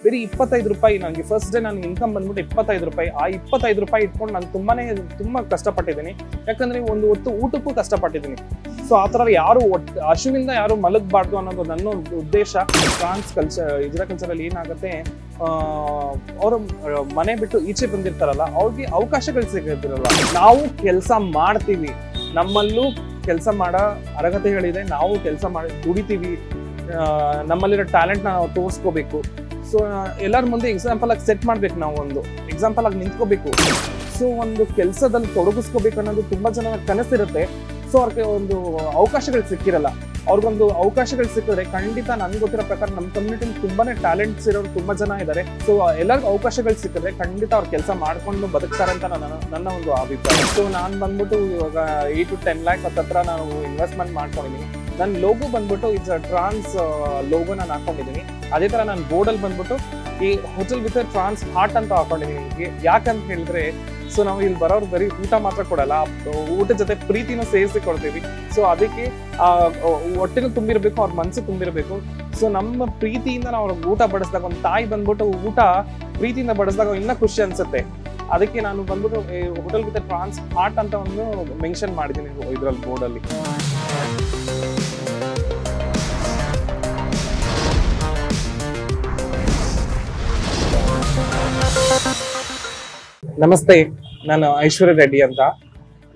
ಬರೀ 25 ರೂಪಾಯಿ. ನನಗೆ ಫಸ್ಟ್ ಡೇ ನನ್ನ ಇನ್ಕಮ್ ಬಂದ್ಬಿಟ್ಟು 25 ರೂಪಾಯಿ. ಆ 25 ರೂಪಾಯಿ ಇಟ್ಕೊಂಡು ನಾನು ತುಂಬಾ ಕಷ್ಟಪಟ್ಟಿದ್ದೀನಿ. ಯಾಕಂದ್ರೆ ಒಂದು ಹೊತ್ತು ಊಟಕ್ಕೂ ಕಷ್ಟಪಟ್ಟಿದ್ದೀನಿ. ಸೊ ಆ ಥರ ಯಾರು ಹಸುವಿಂದ ಯಾರು ಮಲಗಬಾರ್ದು ಅನ್ನೋದು ನನ್ನ ಉದ್ದೇಶ. ಟ್ರಾನ್ಸ್ ಕಲ್ಚರ್ ಇಜ್ರಾ ಕಲ್ಚರಲ್ಲಿ ಏನಾಗುತ್ತೆ, ಅವರು ಮನೆ ಬಿಟ್ಟು ಈಚೆ ಬಂದಿರ್ತಾರಲ್ಲ, ಅವ್ರಿಗೆ ಅವಕಾಶಗಳು ಸಿಗೋದಿರಲ್ಲ. ನಾವು ಕೆಲಸ ಮಾಡ್ತೀವಿ, ನಮ್ಮಲ್ಲೂ ಕೆಲಸ ಮಾಡೋ ಅರ್ಹತೆಗಳಿದೆ, ನಾವು ಕೆಲಸ ಮಾಡಿ ದುಡಿತೀವಿ, ನಮ್ಮಲ್ಲಿರೋ ಟ್ಯಾಲೆಂಟ್ನ ನಾವು ತೋರಿಸ್ಕೋಬೇಕು. ಸೊ ಎಲ್ಲರ ಮುಂದೆ ಎಕ್ಸಾಂಪಲ್ ಆಗಿ ಸೆಟ್ ಮಾಡ್ಬೇಕು, ನಾವು ಒಂದು ಎಕ್ಸಾಂಪಲ್ ಆಗಿ ನಿಂತ್ಕೋಬೇಕು. ಸೊ ಒಂದು ಕೆಲಸದಲ್ಲಿ ತೊಡಗಿಸ್ಕೋಬೇಕು ಅನ್ನೋದು ತುಂಬಾ ಜನ ಕನಸಿರುತ್ತೆ. ಸೊ ಅವ್ರಿಗೆ ಒಂದು ಅವಕಾಶಗಳು ಸಿಕ್ಕಿರಲ್ಲ. ಅವ್ರಿಗೊಂದು ಅವಕಾಶಗಳು ಸಿಕ್ಕಿದ್ರೆ ಖಂಡಿತ ನನ್ಗೆ ಗೊತ್ತಿರೋ ಪ್ರಕಾರ ನಮ್ಮ ಕಮ್ಯುನಿಟಿಲಿ ತುಂಬಾನೇ ಟ್ಯಾಲೆಂಟ್ಸ್ ಇರೋರು ತುಂಬಾ ಜನ ಇದ್ದಾರೆ. ಸೊ ಎಲ್ಲರಿಗೂ ಅವಕಾಶಗಳು ಸಿಕ್ಕಿದ್ರೆ ಖಂಡಿತ ಅವ್ರು ಕೆಲಸ ಮಾಡ್ಕೊಂಡು ಬದುಕ್ತಾರೆ ಅಂತ ನನ್ನ ಒಂದು ಅಭಿಪ್ರಾಯ. ಸೊ ನಾನು ಬಂದ್ಬಿಟ್ಟು ಇವಾಗ 8 to 10 lakhs ಹತ್ರ ನಾನು ಇನ್ವೆಸ್ಟ್ಮೆಂಟ್ ಮಾಡ್ಕೊಂಡಿದ್ದೀನಿ. ನನ್ನ ಲೋಗೋ ಬಂದ್ಬಿಟ್ಟು ಇಟ್ಸ್ ಟ್ರಾನ್ಸ್ ಲೋಗೋ ನಾನು ಹಾಕೊಂಡಿದ್ದೀನಿ. ಅದೇ ತರ ನಾನು ಬೋರ್ಡಲ್ಲಿ ಬಂದ್ಬಿಟ್ಟು ಈ ಹೋಟೆಲ್ ವಿತ್ ಟ್ರಾನ್ಸ್ ಹಾರ್ಟ್ ಅಂತ ಹಾಕೊಂಡಿದ್ದೀನಿ. ಯಾಕಂತ ಹೇಳಿದ್ರೆ, ಸೊ ನಾವು ಇಲ್ಲಿ ಬರೋರು ಬರೀ ಊಟ ಮಾತ್ರ ಕೊಡಲ್ಲ, ಊಟದ ಜೊತೆ ಪ್ರೀತಿನೂ ಸೇರಿಸಿ ಕೊಡ್ತೀವಿ. ಸೊ ಅದಕ್ಕೆ ಹೊಟ್ಟೆನೂ ತುಂಬಿರ್ಬೇಕು, ಅವ್ರ ಮನಸ್ಸು ತುಂಬಿರ್ಬೇಕು. ಸೊ ನಮ್ಮ ಪ್ರೀತಿಯಿಂದ ನಾವು ಅವ್ರಿಗೆ ಊಟ ಬಡಿಸಿದಾಗ, ಒಂದು ತಾಯಿ ಬಂದ್ಬಿಟ್ಟು ಊಟ ಪ್ರೀತಿಯಿಂದ ಬಡಿಸಿದಾಗ ಇನ್ನೂ ಖುಷಿ ಅನ್ಸುತ್ತೆ. ಅದಕ್ಕೆ ನಾನು ಬಂದ್ಬಿಟ್ಟು ಹೋಟೆಲ್ ವಿತ್ ಟ್ರಾನ್ಸ್ ಹಾರ್ಟ್ ಅಂತ ಒಂದು ಮೆನ್ಷನ್ ಮಾಡಿದ್ದೀನಿ ಇದ್ರಲ್ಲಿ ಬೋರ್ಡಲ್ಲಿ. ನಮಸ್ತೆ, ನಾನು ಐಶ್ವರ್ಯ ರೆಡ್ಡಿ ಅಂತ.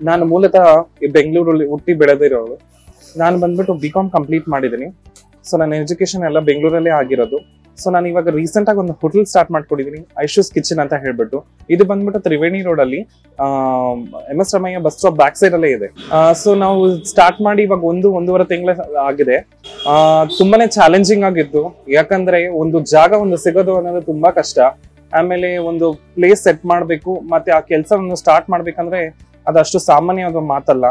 ನಾನು ಮೂಲತಃ ಬೆಂಗಳೂರಲ್ಲಿ ಹುಟ್ಟಿ ಬೆಳೆದಿರೋದು. ನಾನು ಬಂದ್ಬಿಟ್ಟು BCom ಕಂಪ್ಲೀಟ್ ಮಾಡಿದ್ದೀನಿ. ಸೊ ನನ್ನ ಎಜುಕೇಶನ್ ಎಲ್ಲ ಬೆಂಗಳೂರಲ್ಲೇ ಆಗಿರೋದು. ಸೊ ನಾನು ಇವಾಗ ರೀಸೆಂಟ್ ಆಗಿ ಒಂದು ಹೋಟೆಲ್ ಸ್ಟಾರ್ಟ್ ಮಾಡ್ಕೊಂಡಿದ್ದೀನಿ, ಐಶೂಸ್ ಕಿಚನ್ ಅಂತ ಹೇಳ್ಬಿಟ್ಟು. ಇದು ಬಂದ್ಬಿಟ್ಟು ತ್ರಿವೇಣಿ ರೋಡ್ ಅಲ್ಲಿ MS Ramaiah bus stop back side ಅಲ್ಲೇ ಇದೆ. ಸೊ ನಾವು ಸ್ಟಾರ್ಟ್ ಮಾಡಿ ಇವಾಗ 1.5 ತಿಂಗಳ ಆಗಿದೆ. ತುಂಬಾನೇ ಚಾಲೆಂಜಿಂಗ್ ಆಗಿತ್ತು. ಯಾಕಂದ್ರೆ ಒಂದು ಜಾಗ ಸಿಗೋದು ಅನ್ನೋದು ತುಂಬಾ ಕಷ್ಟ. ಆಮೇಲೆ ಒಂದು ಪ್ಲೇಸ್ ಸೆಟ್ ಮಾಡಬೇಕು, ಮತ್ತೆ ಆ ಕೆಲಸವನ್ನು ಸ್ಟಾರ್ಟ್ ಮಾಡ್ಬೇಕಂದ್ರೆ ಅದಷ್ಟು ಸಾಮಾನ್ಯವಾದ ಮಾತಲ್ಲ.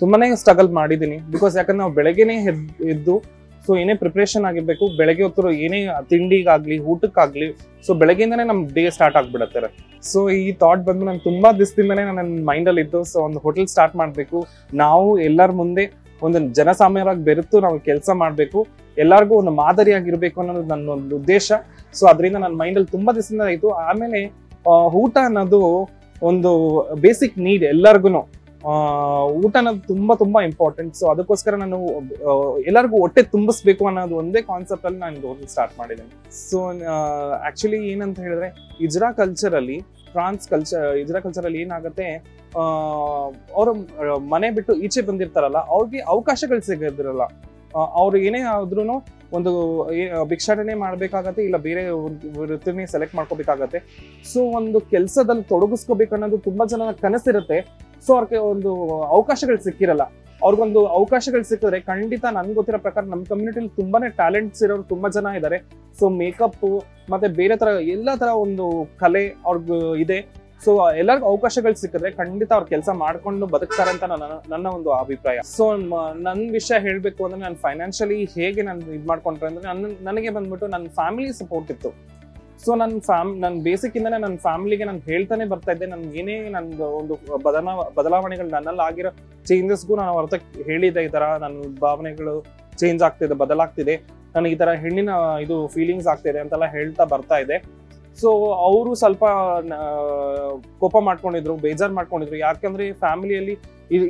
ತುಂಬಾನೇ ಸ್ಟ್ರಗಲ್ ಮಾಡಿದ್ದೀನಿ. ಬಿಕಾಸ್ ಯಾಕಂದ್ರೆ ನಾವು ಬೆಳಗ್ಗೆನೆ ಎದ್ದು ಸೊ ಏನೇ ಪ್ರಿಪ್ರೇಷನ್ ಆಗಿರ್ಬೇಕು, ಬೆಳಗ್ಗೆ ಹೊತ್ತು ಏನೇ ತಿಂಡಿಗಾಗ್ಲಿ ಊಟಕ್ಕಾಗ್ಲಿ, ಸೊ ಬೆಳಗ್ಗೆಯಿಂದನೇ ನಮ್ ಡೇ ಸ್ಟಾರ್ಟ್ ಆಗ್ಬಿಡತ್ತೆ. ಸೊ ಈ ಥಾಟ್ ಬಂದು ನಾನು ತುಂಬಾ ದಿವಸದಿಂದನೇ ನನ್ನ ಮೈಂಡಲ್ಲಿ ಇತ್ತು. ಸೊ ಒಂದು ಹೋಟೆಲ್ ಸ್ಟಾರ್ಟ್ ಮಾಡಬೇಕು, ನಾವು ಎಲ್ಲರ ಮುಂದೆ ಒಂದು ಜನಸಾಮಾನ್ಯರಾಗಿ ಬೆರೆತು ನಾವು ಕೆಲಸ ಮಾಡಬೇಕು, ಎಲ್ಲರಿಗೂ ಒಂದು ಮಾದರಿಯಾಗಿರ್ಬೇಕು ಅನ್ನೋದು ನನ್ನ ಒಂದು ಉದ್ದೇಶ. ಸೊ ಅದರಿಂದ ನನ್ನ ಮೈಂಡಲ್ಲಿ ತುಂಬಾ ದಿವಸದಿಂದ ಆಯಿತು. ಆಮೇಲೆ ಊಟ ಅನ್ನೋದು ಒಂದು ಬೇಸಿಕ್ ನೀಡ್ ಎಲ್ಲರಿಗೂ. ಊಟ ಅನ್ನೋದು ತುಂಬಾ ಇಂಪಾರ್ಟೆಂಟ್. ಸೊ ಅದಕ್ಕೋಸ್ಕರ ನಾನು ಎಲ್ಲರಿಗೂ ಹೊಟ್ಟೆ ತುಂಬಿಸ್ಬೇಕು ಅನ್ನೋದು ಒಂದೇ ಕಾನ್ಸೆಪ್ಟ್ ಅಲ್ಲಿ ನಾನು ಹೋಟೆಲ್ ಸ್ಟಾರ್ಟ್ ಮಾಡಿದ್ದೀನಿ. ಸೊ ಆಕ್ಚುಲಿ ಏನಂತ ಹೇಳಿದ್ರೆ, ಇಜ್ರಾ ಕಲ್ಚರಲ್ಲಿ ಇಜ್ರಾ ಕಲ್ಚರಲ್ಲಿ ಏನಾಗುತ್ತೆ, ಅವರು ಮನೆ ಬಿಟ್ಟು ಈಚೆ ಬಂದಿರ್ತಾರಲ್ಲ, ಅವ್ರಿಗೆ ಅವಕಾಶಗಳು ಸಿಗೋದಿರಲ್ಲ. ಅವ್ರು ಏನೇ ಆದ್ರೂ ಒಂದು ಭಿಕ್ಷಾಟನೆ ಮಾಡ್ಬೇಕಾಗತ್ತೆ, ಇಲ್ಲ ಬೇರೆ ವೃತ್ತಿನೇ ಸೆಲೆಕ್ಟ್ ಮಾಡ್ಕೋಬೇಕಾಗತ್ತೆ. ಸೊ ಒಂದು ಕೆಲಸದಲ್ಲಿ ತೊಡಗಿಸ್ಕೋಬೇಕು ಅನ್ನೋದು ತುಂಬಾ ಜನ ಕನಸಿರುತ್ತೆ. ಸೊ ಅವ್ರಿಗೆ ಒಂದು ಅವಕಾಶಗಳು ಸಿಕ್ಕಿರಲ್ಲ. ಅವ್ರಿಗೊಂದು ಅವಕಾಶಗಳು ಸಿಕ್ಕಿದ್ರೆ ಖಂಡಿತ ನನ್ಗೆ ಗೊತ್ತಿರೋ ಪ್ರಕಾರ ನಮ್ಮ ಕಮ್ಯುನಿಟಿಲಿ ತುಂಬಾನೇ ಟ್ಯಾಲೆಂಟ್ಸ್ ಇರೋರು ತುಂಬಾ ಜನ ಇದ್ದಾರೆ. ಸೊ ಮೇಕಪ್ ಮತ್ತೆ ಬೇರೆ ತರ ಎಲ್ಲ ತರ ಒಂದು ಕಲೆ ಅವ್ರಿಗೆ ಇದೆ. ಸೊ ಎಲ್ಲರಿಗೂ ಅವಕಾಶಗಳು ಸಿಕ್ಕಿದ್ರೆ ಖಂಡಿತ ಅವ್ರ ಕೆಲಸ ಮಾಡ್ಕೊಂಡು ಬದುಕ್ತಾರೆ ಅಂತ ನನ್ನ ಒಂದು ಅಭಿಪ್ರಾಯ. ಸೊ ನನ್ನ ವಿಷಯ ಹೇಳ್ಬೇಕು ಅಂದ್ರೆ, ನಾನು ಫೈನಾನ್ಷಿಯಲಿ ಹೇಗೆ ನಾನು ಇದು ಮಾಡ್ಕೊಂಡ್ರೆ ಅಂದ್ರೆ, ನನಗೆ ಬಂದ್ಬಿಟ್ಟು ನನ್ನ ಫ್ಯಾಮಿಲಿ ಸಪೋರ್ಟ್ ಇತ್ತು. ಸೊ ನನ್ನ ಬೇಸಿಕ್ ಇಂದಾನೆ ನನ್ನ ಫ್ಯಾಮಿಲಿಗೆ ನಾನು ಹೇಳ್ತಾನೆ ಬರ್ತಾ ಇದ್ದೆ. ನನ್ಗೆ ಏನೇ ನಂದು ಒಂದು ಬದಲಾವಣೆಗಳು ನನ್ನಲ್ಲಿ ಆಗಿರೋ ಚೇಂಜಸ್ಗೂ ನಾನು ಹೊರತ ಹೇಳಿದೆ. ಈ ತರ ನನ್ನ ಭಾವನೆಗಳು ಚೇಂಜ್ ಆಗ್ತಿದೆ, ಬದಲಾಗ್ತಿದೆ, ನನಗೆ ಈ ತರ ಹೆಣ್ಣಿನ ಇದು ಫೀಲಿಂಗ್ಸ್ ಆಗ್ತಿದೆ ಅಂತೆಲ್ಲ ಹೇಳ್ತಾ ಬರ್ತಾ ಇದೆ. ಸೊ ಅವರು ಸ್ವಲ್ಪ ಕೋಪ ಮಾಡ್ಕೊಂಡಿದ್ರು, ಬೇಜಾರು ಮಾಡ್ಕೊಂಡಿದ್ರು. ಯಾಕಂದ್ರೆ ಫ್ಯಾಮಿಲಿಯಲ್ಲಿ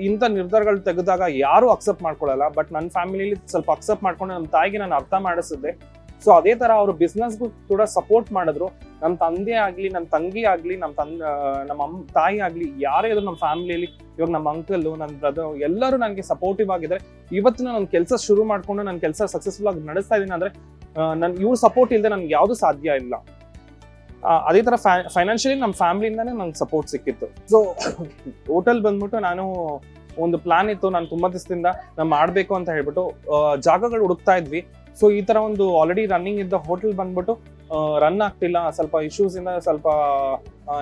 ಇಂಥ ನಿರ್ಧಾರಗಳು ತೆಗೆದಾಗ ಯಾರು ಅಕ್ಸೆಪ್ಟ್ ಮಾಡ್ಕೊಳ್ಳಲ್ಲ. ಬಟ್ ನನ್ನ ಫ್ಯಾಮಿಲಿಯಲ್ಲಿ ಸ್ವಲ್ಪ ಅಕ್ಸೆಪ್ಟ್ ಮಾಡ್ಕೊಂಡು ನನ್ನ ತಾಯಿಗೆ ನಾನು ಅರ್ಥ ಮಾಡಿಸಿದ್ದೆ. ಸೊ ಅದೇ ತರ ಅವರು ಬಿಸ್ನೆಸ್ಗೂ ಕೂಡ ಸಪೋರ್ಟ್ ಮಾಡಿದ್ರು. ನಮ್ಮ ತಂದೆ ಆಗ್ಲಿ, ನನ್ನ ತಂಗಿ ಆಗ್ಲಿ, ನಮ್ಮ ತಾಯಿ ಆಗ್ಲಿ, ಯಾರೇ ಇದ್ರು ನಮ್ಮ ಫ್ಯಾಮಿಲಿಯಲ್ಲಿ, ಇವಾಗ ನಮ್ಮ ಅಂಕಲ್, ನನ್ನ ಬ್ರದರ್ ಎಲ್ಲರೂ ನನಗೆ ಸಪೋರ್ಟಿವ್ ಆಗಿದ್ದಾರೆ. ಇವತ್ತು ನನ್ನ ಕೆಲಸ ಶುರು ಮಾಡ್ಕೊಂಡು ನನ್ನ ಕೆಲಸ ಸಕ್ಸಸ್ಫುಲ್ ಆಗಿ ನಡೆಸ್ತಾ ಇದ್ದೀನಿ ಅಂದ್ರೆ ಇವ್ರ ಸಪೋರ್ಟ್ ಇಲ್ಲದೆ ನನ್ಗೆ ಯಾವ್ದು ಸಾಧ್ಯ ಇಲ್ಲ. ಅದೇ ತರ ಫೈನಾನ್ಷಿಯಲಿ ನಮ್ಮ ಫ್ಯಾಮಿಲಿಯಿಂದಾನೇ ನಂಗೆ ಸಪೋರ್ಟ್ ಸಿಕ್ಕಿತ್ತು. ಸೊ ಹೋಟೆಲ್ ಬಂದ್ಬಿಟ್ಟು ನಾನು ಒಂದು ಪ್ಲಾನ್ ಇತ್ತು, ನಾನು ತುಂಬಾ ದಿವಸದಿಂದ ನಾನು ಮಾಡ್ಬೇಕು ಅಂತ ಹೇಳ್ಬಿಟ್ಟು ಜಾಗಗಳು ಹುಡುಕ್ತಾ ಇದ್ವಿ. ಸೊ ಈ ತರ ಒಂದು ಆಲ್ರೆಡಿ ರನ್ನಿಂಗ್ ಇದ್ದ ಹೋಟೆಲ್ ಬಂದ್ಬಿಟ್ಟು ರನ್ ಆಗ್ತಿಲ್ಲ, ಸ್ವಲ್ಪ ಇಶ್ಯೂಸ್ ಇಂದ ಸ್ವಲ್ಪ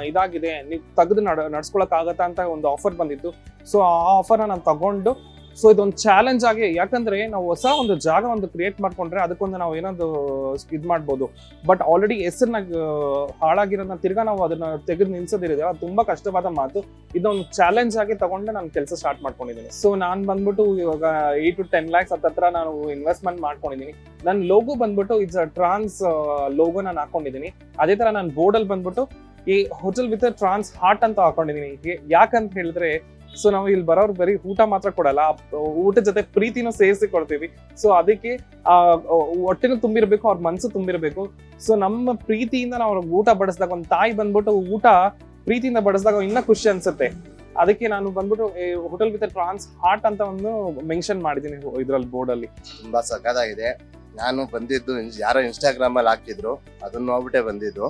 ಇದಾಗಿದೆ, ನೀವು ತೆಗೆದು ನಡ್ಸ್ಕೊಳಕ್ ಆಗತ್ತಾ ಅಂತ ಒಂದು ಆಫರ್ ಬಂದಿತ್ತು. ಸೊ ಆ ಆಫರ್ನ ನಾನು ತಗೊಂಡು ಸೊ ಇದೊಂದು ಚಾಲೆಂಜ್ ಆಗಿ, ಯಾಕಂದ್ರೆ ನಾವು ಹೊಸ ಒಂದು ಜಾಗ ಒಂದು ಕ್ರಿಯೇಟ್ ಮಾಡ್ಕೊಂಡ್ರೆ ಅದಕ್ಕೊಂದು ನಾವು ಏನಾದ್ರು ಇದ್ ಮಾಡ್ಬೋದು. ಬಟ್ ಆಲ್ರೆಡಿ ಹೆಸರನ್ನ ಹಾಳಾಗಿರೋದನ್ನ ತಿರ್ಗಾ ನಾವು ಅದನ್ನ ತೆಗೆದು ನಿಲ್ಸೋದಿರಿದೆ, ಅದು ತುಂಬಾ ಕಷ್ಟವಾದ ಮಾತು. ಇದೊಂದು ಚಾಲೆಂಜ್ ಆಗಿ ತಗೊಂಡು ನಾನು ಕೆಲಸ ಸ್ಟಾರ್ಟ್ ಮಾಡ್ಕೊಂಡಿದ್ದೀನಿ. ಸೊ ನಾನ್ ಬಂದ್ಬಿಟ್ಟು ಇವಾಗ 8 to 10 lakhs ಹತ್ರ ನಾನು ಇನ್ವೆಸ್ಟ್ಮೆಂಟ್ ಮಾಡ್ಕೊಂಡಿದ್ದೀನಿ. ನನ್ನ ಲೋಗೋ ಬಂದ್ಬಿಟ್ಟು ಇಟ್ಸ್ ಟ್ರಾನ್ಸ್ ಲೋಗೋ ನಾನು ಹಾಕೊಂಡಿದ್ದೀನಿ. ಅದೇ ತರ ನಾನು ಬೋರ್ಡ್ ಅಲ್ಲಿ ಬಂದ್ಬಿಟ್ಟು ಈ ಹೋಟೆಲ್ ವಿತ್ ಟ್ರಾನ್ಸ್ ಹಾರ್ಟ್ ಅಂತ ಹಾಕೊಂಡಿದ್ದೀನಿ. ಯಾಕಂತ ಹೇಳಿದ್ರೆ, ಸೊ ನಾವು ಇಲ್ಲಿ ಬರೋರು ಬರೀ ಊಟ ಮಾತ್ರ ಕೊಡಲ್ಲ, ಊಟದ ಜೊತೆ ಪ್ರೀತಿನೂ ಸೇರಿಸಿ ಕೊಡ್ತೀವಿ. ಸೊ ಅದಕ್ಕೆ ಹೊಟ್ಟೆನೂ ತುಂಬಿರ್ಬೇಕು, ಅವ್ರ ಮನ್ಸು ತುಂಬಿರ್ಬೇಕು. ಸೊ ನಮ್ಮ ಪ್ರೀತಿಯಿಂದ ನಾವು ಅವ್ರಿಗೆ ಊಟ ಬಡಿಸಿದಾಗ, ಒಂದು ತಾಯಿ ಬಂದ್ಬಿಟ್ಟು ಊಟ ಪ್ರೀತಿಯಿಂದ ಬಡಿಸಿದಾಗ ಇನ್ನೂ ಖುಷಿ ಅನ್ಸುತ್ತೆ. ಅದಕ್ಕೆ ನಾನು ಬಂದ್ಬಿಟ್ಟು ಹೋಟೆಲ್ ವಿತ್ ಟ್ರಾನ್ಸ್ ಹಾರ್ಟ್ ಅಂತ ಒಂದು ಮೆನ್ಷನ್ ಮಾಡಿದ್ದೀನಿ ಇದ್ರಲ್ಲಿ ಬೋರ್ಡ್ ಅಲ್ಲಿ. ತುಂಬಾ ಸಖತ್ತಾಗಿದೆ. ನಾನು ಬಂದಿದ್ದು ಯಾರೋ ಇನ್ಸ್ಟಾಗ್ರಾಮ್ ಅಲ್ಲಿ ಹಾಕಿದ್ರು, ಅದನ್ನ ನೋಡ್ಬಿಟ್ಟೆ ಬಂದಿದ್ದು.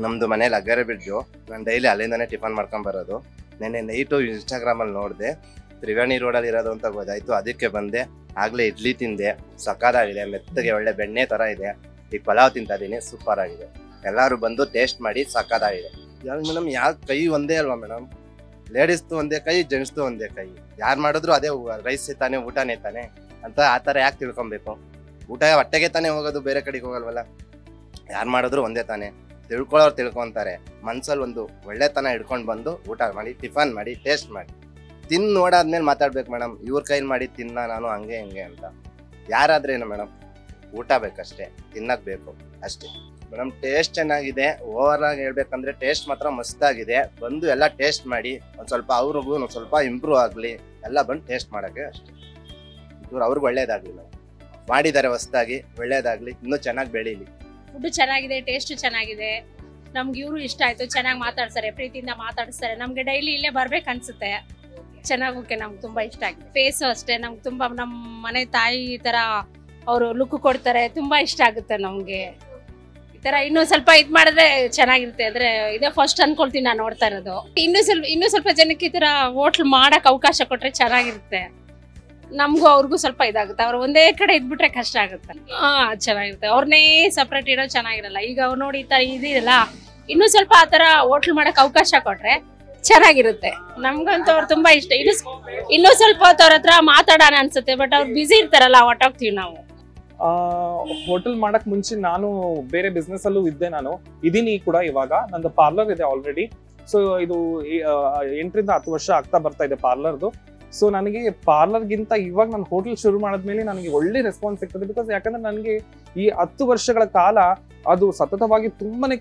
ನಮ್ದು ಮನೇಲಿ ಅಗ್ಗರೆ ಬ್ರಿಡ್ಜು, ನಾನು ಡೈಲಿ ಅಲ್ಲಿಂದಾನೆ ಟಿಫನ್ ಮಾಡ್ಕೊಂಡ್ ಬರೋದು. ನೆನ್ನೆ ನೈಟು ಇನ್ಸ್ಟಾಗ್ರಾಮ್ ಅಲ್ಲಿ ನೋಡಿದೆ, ತ್ರಿವೇಣಿ ರೋಡಲ್ಲಿ ಇರೋದು ಅಂತ ಗೊತ್ತಾಯ್ತು. ಅದಕ್ಕೆ ಬಂದೆ. ಆಗ್ಲೇ ಇಡ್ಲಿ ತಿಂದೆ, ಸಖತ್ತಾಗಿದೆ, ಮೆತ್ತಗೆ ಒಳ್ಳೆ ಬೆಣ್ಣೆ ತರ ಇದೆ. ಈಗ ಪಲಾವ್ ತಿಂತಾ ಇದೀನಿ, ಸೂಪರ್ ಆಗಿದೆ. ಎಲ್ಲರೂ ಬಂದು ಟೇಸ್ಟ್ ಮಾಡಿ, ಸಖತ್ತಾಗಿದೆ. ಮೇಡಮ್ ಕೈ ಒಂದೇ ಅಲ್ವಾ ಮೇಡಮ್? ಲೇಡೀಸ್ದು ಒಂದೇ ಕೈ, ಜೆಂಟ್ಸ್ದು ಒಂದೇ ಕೈ. ಯಾರು ಮಾಡಿದ್ರು ಅದೇ ರೈಸ್ ತಾನೆ, ಊಟನೇ ತಾನೆ ಅಂತ ಆ ಥರ ಯಾಕೆ ತಿಳ್ಕೊಬೇಕು? ಊಟ ಹೊಟ್ಟೆಗೆ ತಾನೇ ಹೋಗೋದು, ಬೇರೆ ಕಡೆಗೆ ಹೋಗಲ್ವಲ್ಲ. ಯಾರು ಮಾಡಿದ್ರು ಒಂದೇ ತಾನೆ, ತಿಳ್ಕೊಳ್ಳೋರು ತಿಳ್ಕೊಂತಾರೆ. ಮನ್ಸಲ್ಲಿ ಒಂದು ಒಳ್ಳೆತನ ಹಿಡ್ಕೊಂಡು ಬಂದು ಊಟ ಮಾಡಿ, ಟಿಫನ್ ಮಾಡಿ, ಟೇಸ್ಟ್ ಮಾಡಿ, ತಿಂದು ನೋಡಾದ್ಮೇಲೆ ಮಾತಾಡ್ಬೇಕು ಮೇಡಮ್. ಇವ್ರ ಕೈಲಿ ಮಾಡಿ ತಿನ್ನ ನಾನು ಹಂಗೆ ಹಿಂಗೆ ಅಂತ. ಯಾರಾದ್ರೇನು ಮೇಡಮ್, ಊಟ ಬೇಕಷ್ಟೇ, ತಿನ್ನಕ್ ಬೇಕು ಅಷ್ಟೇ ಮೇಡಮ್. ಟೇಸ್ಟ್ ಚೆನ್ನಾಗಿದೆ. ಓವರ್ ಆಗಿ ಹೇಳ್ಬೇಕಂದ್ರೆ ಟೇಸ್ಟ್ ಮಾತ್ರ ಮಸ್ತಾಗಿದೆ. ಬಂದು ಎಲ್ಲ ಟೇಸ್ಟ್ ಮಾಡಿ, ಒಂದು ಸ್ವಲ್ಪ ಅವ್ರಿಗೂ ಒಂದು ಸ್ವಲ್ಪ ಇಂಪ್ರೂವ್ ಆಗಲಿ, ಎಲ್ಲ ಬಂದು ಟೇಸ್ಟ್ ಮಾಡೋಕ್ಕೆ ಅಷ್ಟೇ. ಅವ್ರಿಗೆ ಒಳ್ಳೇದಾಗಲಿ ಮೇಡಮ್. ಮಾಡಿದ್ದಾರೆ ಹೊಸದಾಗಿ, ಒಳ್ಳೇದಾಗಲಿ, ಇನ್ನೂ ಚೆನ್ನಾಗಿ ಬೆಳೀಲಿ. ಫುಡ್ ಚೆನ್ನಾಗಿದೆ, ಟೇಸ್ಟ್ ಚೆನ್ನಾಗಿದೆ. ನಮ್ಗೆ ಇವರು ಇಷ್ಟ ಆಯ್ತು. ಚೆನ್ನಾಗಿ ಮಾತಾಡ್ತಾರೆ, ಪ್ರೀತಿಯಿಂದ ಮಾತಾಡಿಸ್ತಾರೆ. ನಮ್ಗೆ ಡೈಲಿ ಇಲ್ಲೇ ಬರ್ಬೇಕು ಅನ್ಸುತ್ತೆ. ಚೆನ್ನಾಗೋಕೆ ನಮ್ಗೆ ತುಂಬಾ ಇಷ್ಟ ಆಗಿದೆ. ಫೇಸು ಅಷ್ಟೇ, ನಮ್ಗೆ ತುಂಬಾ ನಮ್ಮ ಮನೆ ತಾಯಿ ತರ ಅವರು ಲುಕ್ ಕೊಡ್ತಾರೆ, ತುಂಬಾ ಇಷ್ಟ ಆಗುತ್ತೆ ನಮ್ಗೆ. ಈ ತರ ಇನ್ನೂ ಸ್ವಲ್ಪ ಇದ್ ಮಾಡಿದ್ರೆ ಚೆನ್ನಾಗಿರುತ್ತೆ. ಅಂದ್ರೆ ಇದೇ ಫಸ್ಟ್ ಅನ್ಕೊಳ್ತೀನಿ ನಾನು ನೋಡ್ತಾ ಇರೋದು. ಇನ್ನೂ ಸ್ವಲ್ಪ ಜನಕ್ಕೆ ಈ ತರ ಹೋಟ್ಲ್ ಮಾಡಕ್ ಅವಕಾಶ ಕೊಟ್ರೆ ಚೆನ್ನಾಗಿರುತ್ತೆ. ನಮಗೂ ಅವ್ರಿಗೂ ಸ್ವಲ್ಪ ಇದಾಗುತ್ತೆ. ಅವ್ರು ಒಂದೇ ಕಡೆ ಇದ್ಬಿಟ್ರೆ ಕಷ್ಟ ಆಗುತ್ತೆ. ಚೆನ್ನಾಗಿರುತ್ತೆ. ಅವ್ರನ್ನೇ ಸಪ್ರೇಟ್ ಇಡೋ ಚೆನ್ನಾಗಿರಲ್ಲ. ಈಗ ಅವ್ರು ನೋಡಿ ಈ ತರ ಇದಿರಲ್ಲ, ಇನ್ನೂ ಸ್ವಲ್ಪ ಆ ತರ ಹೋಟ್ಲ್ ಮಾಡಕ್ ಅವಕಾಶ ಕೊಟ್ರೆ ಚೆನ್ನಾಗಿರುತ್ತೆ. ನಮ್ಗಂತೂ ಅವ್ರು ತುಂಬಾ ಇಷ್ಟ. ಇನ್ನೂ ಸ್ವಲ್ಪ ಹೊತ್ತು ಅವ್ರ ಹತ್ರ ಮಾತಾಡೋಣ ಅನ್ಸುತ್ತೆ, ಬಟ್ ಅವ್ರು ಬಿಸಿ ಇರ್ತಾರಲ್ಲ, ಹೊಟ್ಟೋಗ್ತೀವಿ ನಾವು. ಹೋಟೆಲ್ ಮಾಡಕ್ ಮುಂಚೆ ನಾನು ಬೇರೆ ಬಿಸ್ನೆಸ್ ಅಲ್ಲೂ ಇದ್ದೆ. ನಾನು ಇದೀನಿ ಕೂಡ. ಇವಾಗ ನಂದು ಪಾರ್ಲರ್ ಇದೆ ಆಲ್ರೆಡಿ. ಸೊ ಇದು 8 ರಿಂದ 10 ವರ್ಷ ಆಗ್ತಾ ಬರ್ತಾ ಇದೆ ಪಾರ್ಲರ್ದು. ಸೊ ನನಗೆ ಪಾರ್ಲರ್ಗಿಂತ ಇವಾಗ ನಾನು ಹೋಟೆಲ್ ಶುರು ಮಾಡಿದ್ಮೇಲೆ ನನಗೆ ಒಳ್ಳೆ ರೆಸ್ಪಾನ್ಸ್ ಸಿಗ್ತದೆ. ಬಿಕಾಸ್ ಯಾಕಂದ್ರೆ ನನಗೆ ಈ 10 ವರ್ಷಗಳ ಕಾಲ ಅದು ಸತತವಾಗಿ ತುಂಬಾನೇ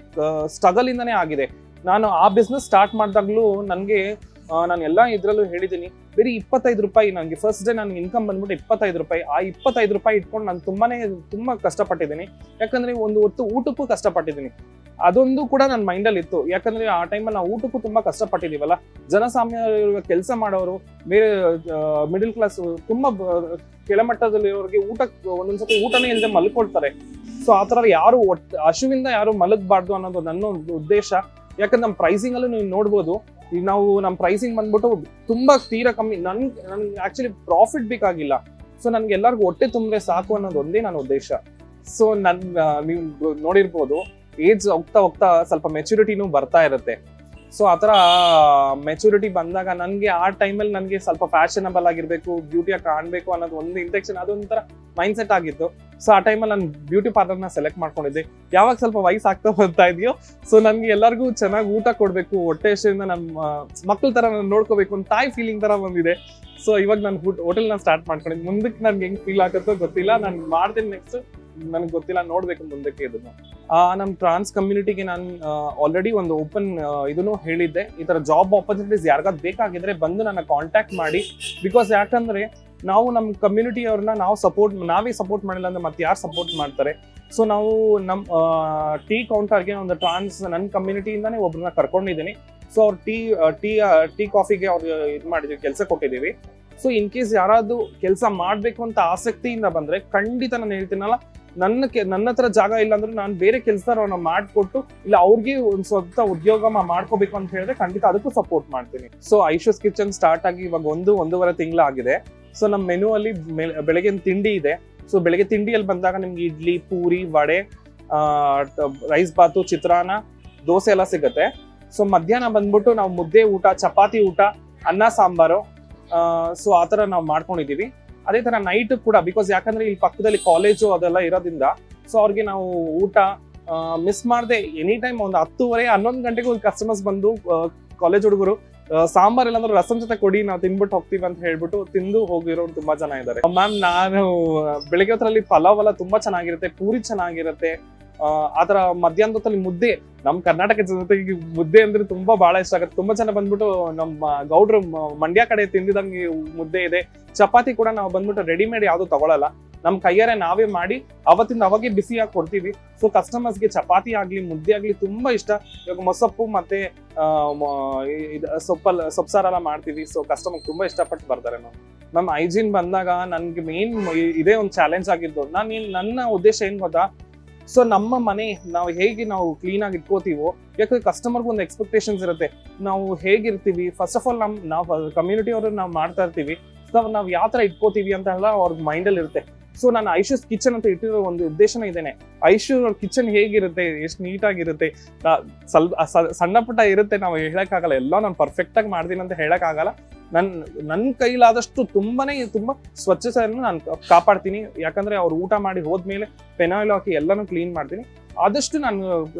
ಸ್ಟ್ರಗಲ್ ಇಂದಾನೇ ಆಗಿದೆ. ನಾನು ಆ ಬಿಸ್ನೆಸ್ ಸ್ಟಾರ್ಟ್ ಮಾಡಿದಾಗ್ಲೂ ನನಗೆ ನಾನು ಎಲ್ಲ ಇದ್ರಲ್ಲೂ ಹೇಳಿದ್ದೀನಿ, ಬರೀ 25 ರೂಪಾಯಿ ನನಗೆ ಫಸ್ಟ್ ಡೇ ನನಗೆ ಇನ್ಕಮ್ ಬಂದ್ಬಿಟ್ಟು 25 ರೂಪಾಯಿ. ಆ 25 ರೂಪಾಯಿ ಇಟ್ಕೊಂಡು ನಾನು ತುಂಬಾ ಕಷ್ಟಪಟ್ಟಿದ್ದೀನಿ. ಯಾಕಂದ್ರೆ ಒಂದು ಹೊತ್ತು ಊಟಕ್ಕೂ ಕಷ್ಟಪಟ್ಟಿದ್ದೀನಿ. ಅದೊಂದು ಕೂಡ ನನ್ನ ಮೈಂಡಲ್ಲಿ ಇತ್ತು. ಯಾಕಂದ್ರೆ ಆ ಟೈಮಲ್ಲಿ ನಾವು ಊಟಕ್ಕೂ ತುಂಬಾ ಕಷ್ಟಪಟ್ಟಿದೀವಲ್ಲ. ಜನಸಾಮಾನ್ಯ ಕೆಲಸ ಮಾಡೋರು, ಬೇರೆ ಮಿಡಿಲ್ ಕ್ಲಾಸ್, ತುಂಬಾ ಕೆಳಮಟ್ಟದಲ್ಲಿರೋರಿಗೆ ಒಂದೊಂದ್ಸತಿ ಊಟನೇ ಇಲ್ಲದೆ ಮಲ್ಕೊಳ್ತಾರೆ. ಸೊ ಆ ತರ ಯಾರು ಹಸುವಿಂದ ಯಾರು ಮಲಗಬಾರ್ದು ಅನ್ನೋದು ನನ್ನ ಒಂದು ಉದ್ದೇಶ. ಯಾಕಂದ್ರೆ ನಮ್ಮ ಪ್ರೈಸಿಂಗ್ ಅಲ್ಲೂ ನೀವು ನೋಡ್ಬೋದು, ಈಗ ನಾವು ನಮ್ಮ ಪ್ರೈಸಿಂಗ್ ಬಂದ್ಬಿಟ್ಟು ತುಂಬಾ ತೀರಾ ಕಮ್ಮಿ. ನನ್ಗೆ ಆಕ್ಚುಲಿ ಪ್ರಾಫಿಟ್ ಬೇಕಾಗಿಲ್ಲ. ಸೊ ನನ್ಗೆ ಎಲ್ಲರಿಗೂ ಹೊಟ್ಟೆ ತುಂಬ್ರೆ ಸಾಕು ಅನ್ನೋದು ಒಂದೇ ನನ್ನ ಉದ್ದೇಶ. ಸೊ ನೀವು ನೋಡಿರ್ಬೋದು, ಏಜ್ ಹೋಗ್ತಾ ಹೋಗ್ತಾ ಸ್ವಲ್ಪ ಮೆಚುರಿಟಿನೂ ಬರ್ತಾ ಇರುತ್ತೆ. ಸೊ ಆ ತರ ಮೆಚುರಿಟಿ ಬಂದಾಗ ನನಗೆ ಆ ಟೈಮಲ್ಲಿ ನನಗೆ ಸ್ವಲ್ಪ ಫ್ಯಾಷನಬಲ್ ಆಗಿರ್ಬೇಕು, ಬ್ಯೂಟಿಯಾಗಿ ಕಾಣಬೇಕು ಅನ್ನೋದು ಒಂದು ಇಂಟೆನ್ಷನ್, ಅದೊಂಥರ ಮೈಂಡ್ ಸೆಟ್ ಆಗಿತ್ತು. ಸೊ ಆ ಟೈಮಲ್ಲಿ ನಾನು ಬ್ಯೂಟಿ ಪಾರ್ಲರ್ನ ಸೆಲೆಕ್ಟ್ ಮಾಡ್ಕೊಂಡಿದ್ದೆ. ಯಾವಾಗ ಸ್ವಲ್ಪ ವಯಸ್ಸು ಆಗ್ತಾ ಬರ್ತಾ ಇದೆಯೋ, ಸೊ ನನ್ಗೆ ಎಲ್ಲರಿಗೂ ಚೆನ್ನಾಗಿ ಊಟ ಕೊಡ್ಬೇಕು, ಹೊಟ್ಟೆ ಹಸಿವಿಂದ ನನ್ನ ಮಕ್ಳ ತರ ನಾನು ನೋಡ್ಕೋಬೇಕು, ಒಂದು ತಾಯಿ ಫೀಲಿಂಗ್ ತರ ಬಂದಿದೆ. ಸೊ ಇವಾಗ ನಾನು ಹೋಟೆಲ್ನ ಸ್ಟಾರ್ಟ್ ಮಾಡ್ಕೊಂಡಿದ್ದೆ. ಮುಂದಕ್ಕೆ ನನ್ಗೆ ಹೆಂಗ್ ಫೀಲ್ ಆಗುತ್ತೋ ಗೊತ್ತಿಲ್ಲ, ನಾನು ಮಾಡ್ತೀನಿ ನೆಕ್ಸ್ಟ್, ನನಗೆ ಗೊತ್ತಿಲ್ಲ, ನೋಡ್ಬೇಕು ಮುಂದಕ್ಕೆ ಇದನ್ನು. ನಮ್ಮ ಟ್ರಾನ್ಸ್ ಕಮ್ಯುನಿಟಿಗೆ ನಾನು ಆಲ್ರೆಡಿ ಒಂದು ಓಪನ್ ಇದನ್ನು ಹೇಳಿದ್ದೆ, ಈ ತರ ಜಾಬ್ ಆಪರ್ಚುನಿಟೀಸ್ ಯಾರಿಗಾದ್ ಬೇಕಾಗಿದ್ರೆ ಬಂದು ನನ್ನ ಕಾಂಟ್ಯಾಕ್ಟ್ ಮಾಡಿ. ಬಿಕಾಸ್ ಯಾಕಂದ್ರೆ ನಾವು ನಮ್ಮ ಕಮ್ಯುನಿಟಿ ಅವ್ರನ್ನ ನಾವೇ ಸಪೋರ್ಟ್ ಮಾಡಿಲ್ಲ ಅಂದ್ರೆ ಮತ್ತೆ ಯಾರು ಸಪೋರ್ಟ್ ಮಾಡ್ತಾರೆ? ಸೊ ನಾವು ನಮ್ಮ ಟೀ ಕೌಂಟರ್ಗೆ ಒಂದು ನನ್ನ ಕಮ್ಯುನಿಟಿಯಿಂದಾನೇ ಒಬ್ರನ್ನ ಕರ್ಕೊಂಡಿದ್ದೀನಿ. ಸೊ ಅವ್ರು ಟೀ ಕಾಫಿಗೆ ಅವ್ರು ಇದು ಮಾಡಿದ್ವಿ, ಕೆಲಸ ಕೊಟ್ಟಿದ್ದೀವಿ. ಸೊ ಇನ್ ಕೇಸ್ ಯಾರಾದ್ರೂ ಕೆಲಸ ಮಾಡ್ಬೇಕು ಅಂತ ಆಸಕ್ತಿಯಿಂದ ಬಂದ್ರೆ ಖಂಡಿತ ನಾನು ಹೇಳ್ತೀನಲ್ಲ, ನನ್ನ ಹತ್ರ ಜಾಗ ಇಲ್ಲ ಅಂದ್ರೆ ನಾನು ಬೇರೆ ಕೆಲಸ ಮಾಡ್ಕೊಟ್ಟು, ಇಲ್ಲ ಅವ್ರಿಗೆ ಒಂದು ಸ್ವಂತ ಉದ್ಯೋಗ ಮಾಡ್ಕೋಬೇಕು ಅಂತ ಹೇಳಿದ್ರೆ ಖಂಡಿತ ಅದಕ್ಕೂ ಸಪೋರ್ಟ್ ಮಾಡ್ತೀನಿ. ಸೊ ಐಶೂಸ್ ಕಿಚನ್ ಸ್ಟಾರ್ಟ್ ಆಗಿ ಇವಾಗ 1.5 ತಿಂಗಳಾಗಿದೆ. ಸೊ ನಮ್ಮ ಮೆನು ಅಲ್ಲಿ ಬೆಳಗ್ಗೆ ತಿಂಡಿ ಇದೆ. ಸೊ ಬೆಳಗ್ಗೆ ತಿಂಡಿಯಲ್ಲಿ ಬಂದಾಗ ನಿಮ್ಗೆ ಇಡ್ಲಿ, ಪೂರಿ, ವಡೆ, ರೈಸ್ ಬಾತು, ಚಿತ್ರಾನ್ನ, ದೋಸೆ ಎಲ್ಲ ಸಿಗುತ್ತೆ. ಸೊ ಮಧ್ಯಾಹ್ನ ಬಂದ್ಬಿಟ್ಟು ನಾವು ಮುದ್ದೆ ಊಟ, ಚಪಾತಿ ಊಟ, ಅನ್ನ ಸಾಂಬಾರು, ಸೊ ಆ ತರ ನಾವು ಮಾಡ್ಕೊಂಡಿದೀವಿ. ಅದೇ ತರ ನೈಟ್ ಕೂಡ, ಬಿಕಾಸ್ ಯಾಕಂದ್ರೆ ಇಲ್ಲಿ ಪಕ್ಕದಲ್ಲಿ ಕಾಲೇಜು ಅದೆಲ್ಲ ಇರೋದ್ರಿಂದ ಸೊ ಅವ್ರಿಗೆ ನಾವು ಊಟ ಮಿಸ್ ಮಾಡದೆ ಎನಿ ಟೈಮ್ ಒಂದು 10:30 11 ಗಂಟೆಗೆ ಒಂದು ಕಸ್ಟಮರ್ಸ್ ಬಂದು ಕಾಲೇಜ್ ಹುಡುಗರು ಸಾಂಬಾರ್ ಇಲ್ಲಾಂದ್ರೆ ರಸಂ ಜೊತೆ ಕೊಡಿ, ನಾವು ತಿನ್ಬಿಟ್ಟು ಹೋಗ್ತೀವಿ ಅಂತ ಹೇಳ್ಬಿಟ್ಟು ತಿಂದು ಹೋಗಿರೋರು ತುಂಬಾ ಜನ ಇದ್ದಾರೆ. ಮ್ಯಾಮ್ ನಾನು ಬೆಳಿಗ್ಗೆ ಹೊತ್ತಲ್ಲಿ ಪಲಾವ್ ಎಲ್ಲ ತುಂಬಾ ಚೆನ್ನಾಗಿರುತ್ತೆ, ಪೂರಿ ಚೆನ್ನಾಗಿರುತ್ತೆ, ಆತರ ಮಧ್ಯಾಹ್ನದ ಹೊತ್ತಲ್ಲಿ ಮುದ್ದೆ, ನಮ್ ಕರ್ನಾಟಕ ಜನತೆಗೆ ಮುದ್ದೆ ಅಂದ್ರೆ ತುಂಬಾ ಬಹಳ ಇಷ್ಟ ಆಗುತ್ತೆ. ತುಂಬಾ ಜನ ಬಂದ್ಬಿಟ್ಟು ನಮ್ಮ ಗೌಡ್ರು ಮಂಡ್ಯ ಕಡೆ ತಿಂದಿದಂಗೆ ಮುದ್ದೆ ಇದೆ. ಚಪಾತಿ ಕೂಡ ನಾವು ಬಂದ್ಬಿಟ್ಟು ರೆಡಿಮೇಡ್ ಯಾವ್ದು ತಗೊಳಲ್ಲ, ನಮ್ ಕೈಯಾರೆ ನಾವೇ ಮಾಡಿ ಅವತ್ತಿಂದ ಅವಾಗೆ ಬಿಸಿಯಾಗಿ ಕೊಡ್ತೀವಿ. ಸೊ ಕಸ್ಟಮರ್ಸ್ಗೆ ಚಪಾತಿ ಆಗ್ಲಿ ಮುದ್ದೆ ಆಗ್ಲಿ ತುಂಬಾ ಇಷ್ಟ. ಇವಾಗ ಮೊಸಪ್ಪು ಮತ್ತೆ ಸೊಪ್ಪು ಸಾರ ಎಲ್ಲ ಮಾಡ್ತೀವಿ. ಸೊ ಕಸ್ಟಮರ್ ತುಂಬಾ ಇಷ್ಟಪಟ್ಟು ಬರ್ತಾರೆ. ಮ್ಯಾಮ್ ಹೈಜೀನ್ ಬಂದಾಗ ನನ್ಗೆ ಮೇನ್ ಇದೇ ಒಂದು ಚಾಲೆಂಜ್ ಆಗಿದ್ದು. ನನ್ನ ಉದ್ದೇಶ ಏನ್ ಗೊತ್ತಾ, ಸೊ ನಮ್ಮ ಮನೆ ನಾವು ಹೇಗೆ ನಾವು ಕ್ಲೀನ್ ಆಗಿ ಇಟ್ಕೋತೀವೋ, ಯಾಕಂದ್ರೆ ಕಸ್ಟಮರ್ಗೆ ಒಂದು ಎಕ್ಸ್ಪೆಕ್ಟೇಷನ್ಸ್ ಇರುತ್ತೆ, ನಾವು ಹೇಗಿರ್ತೀವಿ. ಫಸ್ಟ್ ಆಫ್ ಆಲ್ ನಾವು ಕಮ್ಯುನಿಟಿ ಅವರು ನಾವು ಮಾಡ್ತಾ ಇರ್ತೀವಿ, ನಾವು ಯಾವ ತರ ಇಟ್ಕೋತೀವಿ ಅಂತ ಎಲ್ಲ ಅವ್ರ ಮೈಂಡಲ್ಲಿ ಇರುತ್ತೆ. ಸೊ ನಾನು ಐಶೂಸ್ ಕಿಚನ್ ಅಂತ ಇಟ್ಟಿರೋ ಒಂದು ಉದ್ದೇಶನ ಇದೇನೆ. ಐಶೂ ಕಿಚನ್ ಹೇಗಿರುತ್ತೆ, ಎಷ್ಟು ನೀಟಾಗಿರುತ್ತೆ, ಸಣ್ಣ ಪುಟ್ಟ ಇರುತ್ತೆ, ನಾವು ಹೇಳಕ್ಕಾಗಲ್ಲ ಎಲ್ಲ ನಾನು ಪರ್ಫೆಕ್ಟ್ ಆಗಿ ಮಾಡ್ತೀನಿ ಅಂತ ಹೇಳಕ್ಕಾಗಲ್ಲ. ನನ್ನ ಕೈಲಾದಷ್ಟು ತುಂಬಾ ಸ್ವಚ್ಛತೆಯನ್ನು ನಾನು ಕಾಪಾಡ್ತೀನಿ. ಯಾಕಂದ್ರೆ ಅವ್ರು ಊಟ ಮಾಡಿ ಹೋದ್ಮೇಲೆ ಪೆನಾಯಿಲ್ ಹಾಕಿ ಎಲ್ಲಾನು ಕ್ಲೀನ್ ಮಾಡ್ತೀನಿ. ಆದಷ್ಟು ನಾನು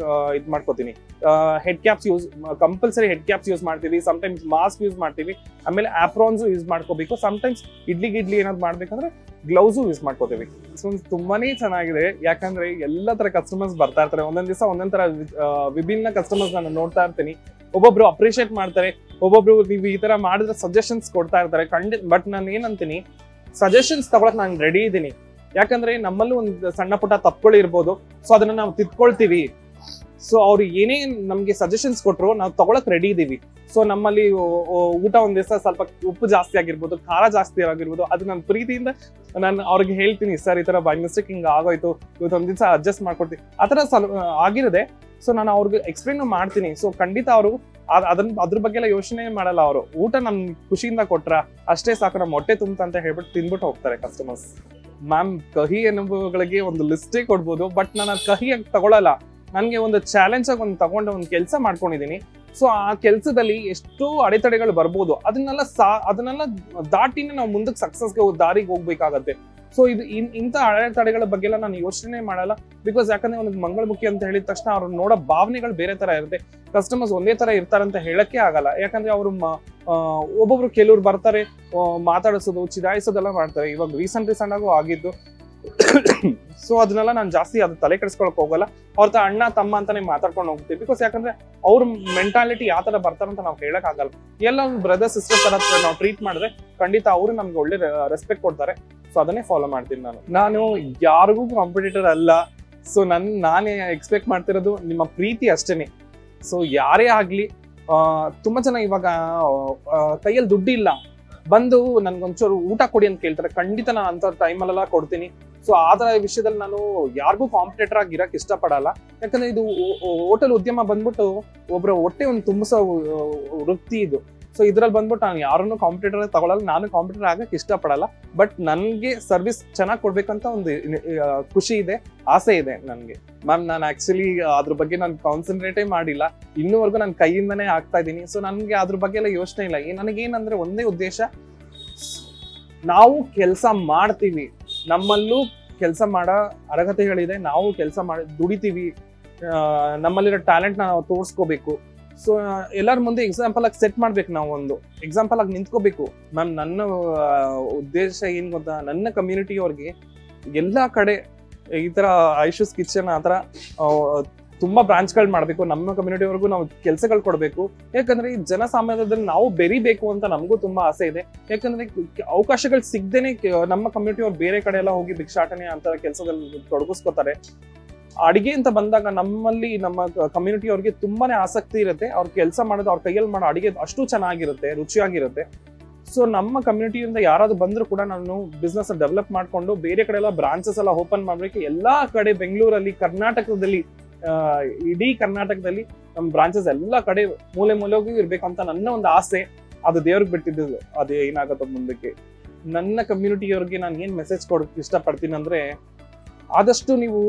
ಇದು ಮಾಡ್ಕೋತೀನಿ. Head caps compulsory head caps use ಮಾಡ್ತೀವಿ, ಸಮ್ಟೈಮ್ಸ್ ಮಾಸ್ಕ್ ಯೂಸ್ ಮಾಡ್ತೀವಿ, ಆಮೇಲೆ ಆಪ್ರಾನ್ಸ್ ಯೂಸ್ ಮಾಡ್ಕೋಬೇಕು. ಸಮ್ಟೈಮ್ಸ್ ಇಡ್ಲಿ ಏನಾದ್ರು ಮಾಡ್ಬೇಕಂದ್ರೆ ಗ್ಲೌಸು ಯೂಸ್ ಮಾಡ್ಕೋತೀವಿ. ಸೊ ತುಂಬಾನೇ ಚೆನ್ನಾಗಿದೆ, ಯಾಕಂದ್ರೆ ಎಲ್ಲ ತರ ಕಸ್ಟಮರ್ಸ್ ಬರ್ತಾ ಇರ್ತಾರೆ. ಒಂದೊಂದ್ ದಿವಸ ಒಂದೊಂದ್ ತರ ವಿಭಿನ್ನ ಕಸ್ಟಮರ್ಸ್ ನಾನು ನೋಡ್ತಾ ಇರ್ತೀನಿ. ಒಬ್ಬೊಬ್ರು ಅಪ್ರಿಶಿಯೇಟ್ ಮಾಡ್ತಾರೆ, ಒಬ್ಬೊಬ್ರು ನೀವು ಈ ತರ ಮಾಡಿದ್ರೆ ಸಜೆಷನ್ಸ್ ಕೊಡ್ತಾ ಇರ್ತಾರೆ. ಬಟ್ ನಾನು ಏನಂತೀನಿ, ಸಜೆಷನ್ಸ್ ತಗೊಳಕ್ ನಾನು ರೆಡಿ ಇದ್ದೀನಿ. ಯಾಕಂದ್ರೆ ನಮ್ಮಲ್ಲೂ ಒಂದು ಸಣ್ಣ ಪುಟ್ಟ ತಪ್ಪುಗಳು ಇರ್ಬೋದು, ಸೊ ಅದನ್ನ ನಾವು ತಿದ್ಕೊಳ್ತೀವಿ. ಸೊ ಅವ್ರು ಏನೇ ನಮ್ಗೆ ಸಜೆಷನ್ಸ್ ಕೊಟ್ರು ನಾವು ತಗೊಳಕ್ ರೆಡಿ ಇದೀವಿ. ಸೊ ನಮ್ಮಲ್ಲಿ ಊಟ ಒಂದ್ ದಿವಸ ಸ್ವಲ್ಪ ಉಪ್ಪು ಜಾಸ್ತಿ ಆಗಿರ್ಬೋದು, ಖಾರ ಜಾಸ್ತಿ ಆಗಿರ್ಬೋದು, ಅದು ನನ್ನ ಪ್ರೀತಿಯಿಂದ ನಾನು ಅವ್ರಿಗೆ ಹೇಳ್ತೀನಿ, ಸರ್ ಈ ತರ ಬೈ ಮಿಸ್ಟೇಕ್ ಹಿಂಗ ಆಗೋಯ್ತು, ಇವತ್ತೊಂದ್ ದಿವಸ ಅಡ್ಜಸ್ಟ್ ಮಾಡ್ಕೊಡ್ತೀನಿ, ಆತರ ಆಗಿರದೆ. ಸೊ ನಾನು ಅವ್ರಿಗೆ ಎಕ್ಸ್ಪ್ಲೇನ್ ಮಾಡ್ತೀನಿ. ಸೊ ಖಂಡಿತ ಅವರು ಅದ್ರ ಬಗ್ಗೆ ಎಲ್ಲ ಯೋಚನೆ ಮಾಡಲ್ಲ. ಅವರು ಊಟ ನಮ್ ಖುಷಿಯಿಂದ ಕೊಟ್ರ ಅಷ್ಟೇ ಸಾಕು, ನಮ್ಮ ಹೊಟ್ಟೆ ತುಂಬ ಅಂತ ಹೇಳ್ಬಿಟ್ಟು ತಿನ್ಬಿಟ್ಟು ಹೋಗ್ತಾರೆ ಕಸ್ಟಮರ್ಸ್. ಮ್ಯಾಮ್ ಕಹಿ ಅನುಭವಗಳಿಗೆ ಒಂದು ಲಿಸ್ಟೇ ಕೊಡ್ಬೋದು, ಬಟ್ ನಾನು ಅದು ಕಹಿಯಾಗಿ ತಗೊಳಲ್ಲ. ನನಗೆ ಒಂದು ಚಾಲೆಂಜ್ ಆಗಿ ಒಂದು ತಗೊಂಡು ಒಂದು ಕೆಲಸ ಮಾಡ್ಕೊಂಡಿದ್ದೀನಿ. ಸೊ ಆ ಕೆಲಸದಲ್ಲಿ ಎಷ್ಟೋ ಅಡೆತಡೆಗಳು ಬರ್ಬೋದು, ಅದನ್ನೆಲ್ಲ ದಾಟಿನೇ ನಾವು ಮುಂದಕ್ಕೆ ಸಕ್ಸಸ್ಗೆ ದಾರಿಗೆ ಹೋಗ್ಬೇಕಾಗತ್ತೆ. ಸೊ ಇದು ಇಂಥ ಅಡೆತಡೆಗಳ ಬಗ್ಗೆ ಎಲ್ಲ ನಾನು ಯೋಚನೆ ಮಾಡಲ್ಲ. ಬಿಕಾಸ್ ಯಾಕಂದ್ರೆ ಒಂದು ಮಂಗಳಮುಖಿ ಅಂತ ಹೇಳಿದ ತಕ್ಷಣ ಅವ್ರು ನೋಡೋ ಭಾವನೆಗಳು ಬೇರೆ ತರ ಇರುತ್ತೆ. ಕಸ್ಟಮರ್ಸ್ ಒಂದೇ ತರ ಇರ್ತಾರಂತ ಹೇಳಕ್ಕೆ ಆಗಲ್ಲ. ಯಾಕಂದ್ರೆ ಅವರು ಒಬ್ಬೊಬ್ರು ಕೆಲವ್ರು ಬರ್ತಾರೆ, ಮಾತಾಡಿಸೋದು ಚಿದಾಯಿಸೋದೆಲ್ಲ ಮಾಡ್ತಾರೆ. ಇವಾಗ ರೀಸೆಂಟ್ ಆಗು ಆಗಿದ್ದು. ಸೊ ಅದನ್ನೆಲ್ಲ ನಾನು ಜಾಸ್ತಿ ಅದು ತಲೆ ಕೆಡಿಸ್ಕೊಳಕ್ ಹೋಗಲ್ಲ. ಅವ್ರ ಅಣ್ಣ ತಮ್ಮ ಅಂತಾನೆ ಮಾತಾಡ್ಕೊಂಡು ಹೋಗ್ತೀವಿ. ಬಿಕಾಸ್ ಯಾಕಂದ್ರೆ ಅವ್ರ ಮೆಂಟಾಲಿಟಿ ಯಾವ ತರ ಬರ್ತಾರಂತ ನಾವು ಹೇಳಕ್ ಆಗಲ್ಲ. ಎಲ್ಲ ಬ್ರದರ್ ಸಿಸ್ಟರ್ ತರ ನಾವು ಟ್ರೀಟ್ ಮಾಡಿದ್ರೆ ಖಂಡಿತ ಅವರು ನಮ್ಗೆ ಒಳ್ಳೆ ರೆಸ್ಪೆಕ್ಟ್ ಕೊಡ್ತಾರೆ. ಸೊ ಅದನ್ನೇ ಫಾಲೋ ಮಾಡ್ತೀನಿ ನಾನು ಯಾರಿಗೂ ಕಾಂಪಿಟೇಟರ್ ಅಲ್ಲ. ಸೊ ನಾನೇ ಎಕ್ಸ್ಪೆಕ್ಟ್ ಮಾಡ್ತಿರೋದು ನಿಮ್ಮ ಪ್ರೀತಿ ಅಷ್ಟೇನೆ. ಸೊ ಯಾರೇ ಆಗ್ಲಿ, ತುಂಬಾ ಜನ ಇವಾಗ ಕೈಯಲ್ಲಿ ದುಡ್ಡಿಲ್ಲ, ಬಂದು ನನ್ಗೊಂಚೂರು ಊಟ ಕೊಡಿ ಅಂತ ಕೇಳ್ತಾರೆ. ಖಂಡಿತ ನಾನು ಅಂತ ಟೈಮಲ್ಲೆಲ್ಲ ಕೊಡ್ತೀನಿ. ಸೊ ಆ ತರ ವಿಷಯದಲ್ಲಿ ನಾನು ಯಾರಿಗೂ ಕಾಂಪಿಟೇಟರ್ ಆಗಿ ಇರಕ್ ಇಷ್ಟಪಡಲ್ಲ. ಯಾಕಂದ್ರೆ ಇದು ಹೋಟೆಲ್ ಉದ್ಯಮ ಬಂದ್ಬಿಟ್ಟು ಒಬ್ಬರ ಹೊಟ್ಟೆ ಒಂದು ತುಂಬಿಸೋ ವೃತ್ತಿ ಇದು. ಸೊ ಇದ್ರಲ್ಲಿ ಬಂದ್ಬಿಟ್ಟು ನಾನು ಯಾರನ್ನು ಕಾಂಪಿಟೇಟರ್ ತಗೊಳಲ್ಲ, ನಾನು ಕಾಂಪಿಟೇಟರ್ ಆಗಕ್ಕೆ ಇಷ್ಟಪಡಲ್ಲ. ಬಟ್ ನನ್ಗೆ ಸರ್ವಿಸ್ ಚೆನ್ನಾಗಿ ಕೊಡ್ಬೇಕಂತ ಒಂದು ಖುಷಿ ಇದೆ, ಆಸೆ ಇದೆ ನನ್ಗೆ. ಮ್ಯಾಮ್ ನಾನು ಆಕ್ಚುಲಿ ಅದ್ರ ಬಗ್ಗೆ ನಾನು ಕಾನ್ಸಂಟ್ರೇಟೇ ಮಾಡಿಲ್ಲ, ಇನ್ನೂವರೆಗೂ ನನ್ನ ಕೈಯಿಂದನೇ ಆಗ್ತಾ ಇದ್ದೀನಿ. ಸೊ ನನ್ಗೆ ಅದ್ರ ಬಗ್ಗೆ ಎಲ್ಲ ಯೋಚನೆ ಇಲ್ಲ. ನನಗೇನಂದ್ರೆ ಒಂದೇ ಉದ್ದೇಶ, ನಾವು ಕೆಲಸ ಮಾಡ್ತೀವಿ, ನಮ್ಮಲ್ಲೂ ಕೆಲಸ ಮಾಡೋ ಅರ್ಹತೆಗಳಿದೆ, ನಾವು ಕೆಲಸ ಮಾಡಿ ದುಡಿತೀವಿ, ನಮ್ಮಲ್ಲಿರೋ ಟ್ಯಾಲೆಂಟ್ ನಾವು ತೋರಿಸ್ಕೋಬೇಕು. ಸೊ ಎಲ್ಲರ ಮುಂದೆ ಎಕ್ಸಾಂಪಲ್ ಆಗಿ ಸೆಟ್ ಮಾಡ್ಬೇಕು, ನಾವು ಒಂದು ಎಕ್ಸಾಂಪಲ್ ಆಗಿ ನಿಂತ್ಕೋಬೇಕು. ಮ್ಯಾಮ್ ನನ್ನ ಉದ್ದೇಶ ಏನ್ ಗೊತ್ತಾ, ನನ್ನ ಕಮ್ಯುನಿಟಿ ಅವ್ರಿಗೆ ಎಲ್ಲಾ ಕಡೆ ಈ ತರ ಐಶೂಸ್ ಕಿಚನ್ ಆ ತರ ತುಂಬಾ ಬ್ರಾಂಚ್ಗಳು ಮಾಡ್ಬೇಕು. ನಮ್ಮ ಕಮ್ಯುನಿಟಿವರೆಗೂ ನಾವು ಕೆಲಸಗಳು ಕೊಡ್ಬೇಕು. ಯಾಕಂದ್ರೆ ಈ ಜನಸಾಮಾನ್ಯದಲ್ಲಿ ನಾವು ಬೆರಿಬೇಕು ಅಂತ ನಮಗೂ ತುಂಬಾ ಆಸೆ ಇದೆ. ಯಾಕಂದ್ರೆ ಅವಕಾಶಗಳು ಸಿಗದೇನೆ ನಮ್ಮ ಕಮ್ಯುನಿಟಿ ಅವ್ರು ಬೇರೆ ಕಡೆ ಎಲ್ಲ ಹೋಗಿ ಭಿಕ್ಷಾಟನೆ ಅಂತ ಕೆಲಸದಲ್ಲಿ ತೊಡಗಿಸ್ಕೋತಾರೆ. ಅಡಿಗೆ ಅಂತ ಬಂದಾಗ ನಮ್ಮಲ್ಲಿ ನಮ್ಮ ಕಮ್ಯುನಿಟಿ ಅವ್ರಿಗೆ ತುಂಬಾನೇ ಆಸಕ್ತಿ ಇರುತ್ತೆ. ಅವ್ರ ಕೆಲಸ ಮಾಡೋದು, ಅವ್ರ ಕೈಯಲ್ಲಿ ಮಾಡೋ ಅಡಿಗೆ ಅಷ್ಟು ಚೆನ್ನಾಗಿರುತ್ತೆ, ರುಚಿಯಾಗಿರುತ್ತೆ. ಸೊ ನಮ್ಮ ಕಮ್ಯುನಿಟಿಯಿಂದ ಯಾರಾದ್ರೂ ಬಂದ್ರು ಕೂಡ ನಾನು ಬಿಸ್ನೆಸ್ ಡೆವಲಪ್ ಮಾಡ್ಕೊಂಡು ಬೇರೆ ಕಡೆ ಎಲ್ಲ ಬ್ರಾಂಚಸ್ ಎಲ್ಲ ಓಪನ್ ಮಾಡ್ಬೇಕು. ಎಲ್ಲಾ ಕಡೆ ಬೆಂಗಳೂರಲ್ಲಿ, ಕರ್ನಾಟಕದಲ್ಲಿ, ಇಡೀ ಕರ್ನಾಟಕದಲ್ಲಿ ನಮ್ಮ ಬ್ರಾಂಚಸ್ ಎಲ್ಲಾ ಕಡೆ ಮೂಲೆ ಮೂಲೆಗೂ ಇರ್ಬೇಕಂತ ನನ್ನ ಒಂದು ಆಸೆ. ಅದು ದೇವ್ರಿಗೆ ಬಿಟ್ಟಿದ್ದು, ಅದು ಏನಾಗತ್ತೋ ಮುಂದಕ್ಕೆ. ನನ್ನ ಕಮ್ಯುನಿಟಿಯವ್ರಿಗೆ ನಾನು ಏನ್ ಮೆಸೇಜ್ ಕೊಡೋಕೆ ಇಷ್ಟಪಡ್ತೀನಿ ಅಂದ್ರೆ, ಆದಷ್ಟು ನೀವು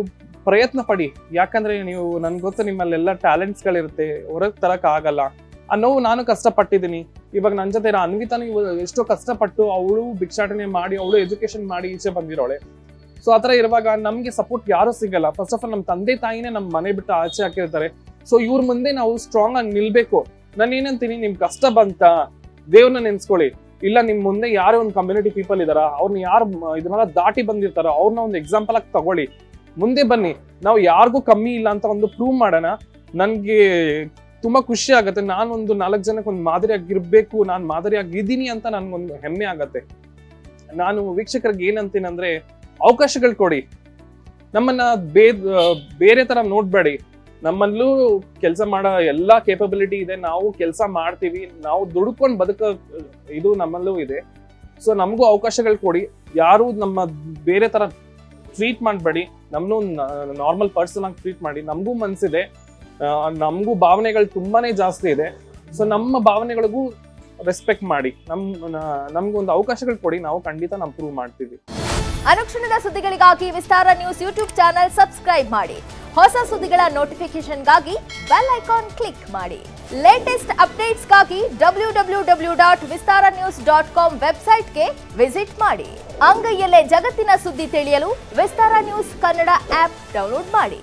ಪ್ರಯತ್ನ ಪಡಿ. ಯಾಕಂದ್ರೆ ನೀವು, ನನ್ಗೆ ಗೊತ್ತು ನಿಮ್ಮಲ್ಲೆಲ್ಲ ಟ್ಯಾಲೆಂಟ್ಸ್ಗಳಿರುತ್ತೆ, ಹೊರಗೆ ತರಕ್ ಆಗಲ್ಲ. ಆ ನೋವು ನಾನು ಕಷ್ಟಪಟ್ಟಿದ್ದೀನಿ. ಇವಾಗ ನನ್ನ ಜೊತೆ ಇರೋ ಅನ್ವಿತಾನು ಎಷ್ಟೋ ಕಷ್ಟಪಟ್ಟು ಅವಳು ಭಿಕ್ಷಾಟನೆ ಮಾಡಿ ಅವಳು ಎಜುಕೇಶನ್ ಮಾಡಿ ಈಚೆ ಬಂದಿರೋಳೆ. ಸೊ ಆತರ ಇರುವಾಗ ನಮ್ಗೆ ಸಪೋರ್ಟ್ ಯಾರು ಸಿಗಲ್ಲ. ಫಸ್ಟ್ ಆಫ್ ಆಲ್ ನಮ್ಮ ತಂದೆ ತಾಯಿನೇ ನಮ್ಮ ಮನೆ ಬಿಟ್ಟು ಆಚೆ ಹಾಕಿರ್ತಾರೆ. ಸೊ ಇವ್ರ ಮುಂದೆ ನಾವು ಸ್ಟ್ರಾಂಗ್ ಆಗಿ ನಿಲ್ಬೇಕು. ನಾನು ಏನಂತೀನಿ, ನಿಮ್ ಕಷ್ಟ ಬಂತ ದೇವ್ರನ್ನ ನೆನ್ಸ್ಕೊಳ್ಳಿ. ಇಲ್ಲ ನಿಮ್ ಮುಂದೆ ಯಾರೋ ಒಂದು ಕಮ್ಯುನಿಟಿ ಪೀಪಲ್ ಇದಾರ, ಅವ್ರನ್ನ ಯಾರು ಇದನ್ನೆಲ್ಲ ದಾಟಿ ಬಂದಿರ್ತಾರ, ಅವ್ರನ್ನ ಒಂದು ಎಕ್ಸಾಂಪಲ್ ಆಗಿ ತಗೊಳ್ಳಿ, ಮುಂದೆ ಬನ್ನಿ. ನಾವು ಯಾರಿಗೂ ಕಮ್ಮಿ ಇಲ್ಲ ಅಂತ ಒಂದು ಪ್ರೂವ್ ಮಾಡೋಣ. ನನ್ಗೆ ತುಂಬಾ ಖುಷಿ ಆಗತ್ತೆ. ನಾನೊಂದು 4 ಜನಕ್ಕೆ ಒಂದು ಮಾದರಿಯಾಗಿರ್ಬೇಕು, ನಾನು ಮಾದರಿಯಾಗಿದ್ದೀನಿ ಅಂತ ನನ್ಗೊಂದು ಹೆಮ್ಮೆ ಆಗತ್ತೆ. ನಾನು ವೀಕ್ಷಕರಿಗೆ ಏನಂತೀನಿ ಅಂದ್ರೆ, ಅವಕಾಶಗಳು ಕೊಡಿ. ನಮ್ಮನ್ನ ಬೇರೆ ತರ ನೋಡ್ಬೇಡಿ. ನಮ್ಮಲ್ಲೂ ಕೆಲಸ ಮಾಡೋ ಎಲ್ಲಾ ಕೇಪಬಿಲಿಟಿ ಇದೆ. ನಾವು ಕೆಲಸ ಮಾಡ್ತೀವಿ, ನಾವು ದುಡ್ಕೊಂಡು ಇದು ನಮ್ಮಲ್ಲೂ ಇದೆ. ಸೊ ನಮಗೂ ಅವಕಾಶಗಳು ಕೊಡಿ. ಯಾರು ನಮ್ಮ ಬೇರೆ ತರ ಟ್ರೀಟ್ ಮಾಡಬೇಡಿ. ನಮ್ಮನ್ನು ನಾರ್ಮಲ್ ಪರ್ಸನ್ ಆಗಿ ಟ್ರೀಟ್ ಮಾಡಿ. ನಮಗೂ ಮನ್ಸಿದೆ, ನಮಗೂ ಭಾವನೆಗಳು ತುಂಬಾನೇ ಜಾಸ್ತಿ ಇದೆ. ಸೊ ನಮ್ಮ ಭಾವನೆಗಳಿಗೂ ರೆಸ್ಪೆಕ್ಟ್ ಮಾಡಿ. ನಮ್ಗೊಂದು ಅವಕಾಶಗಳು ಕೊಡಿ. ನಾವು ಖಂಡಿತ ನಾವು ಪ್ರೂವ್ ಮಾಡ್ತೀವಿ. ಅನುಕ್ಷಣದ ಸುದ್ದಿಗಳಿಗಾಗಿ ವಿಸ್ತಾರ ನ್ಯೂಸ್ ಯೂಟ್ಯೂಬ್ ಚಾನೆಲ್ ಸಬ್ಸ್ಕ್ರೈಬ್ ಮಾಡಿ. ಹೊಸ ಸುದ್ದಿಗಳ ನೋಟಿಫಿಕೇಶನ್ಗಾಗಿ ಬೆಲ್ ಐಕಾನ್ ಕ್ಲಿಕ್ ಮಾಡಿ. ಲೇಟೆಸ್ಟ್ ಅಪ್ಡೇಟ್ಸ್ಗಾಗಿ www.vistaranews.com ವೆಬ್ಸೈಟ್ಗೆ ವಿಸಿಟ್ ಮಾಡಿ. ಅಂಗೈಯಲ್ಲೇ ಜಗತ್ತಿನ ಸುದ್ದಿ ತಿಳಿಯಲು ವಿಸ್ತಾರ ನ್ಯೂಸ್ ಕನ್ನಡ ಆಪ್ ಡೌನ್ಲೋಡ್ ಮಾಡಿ.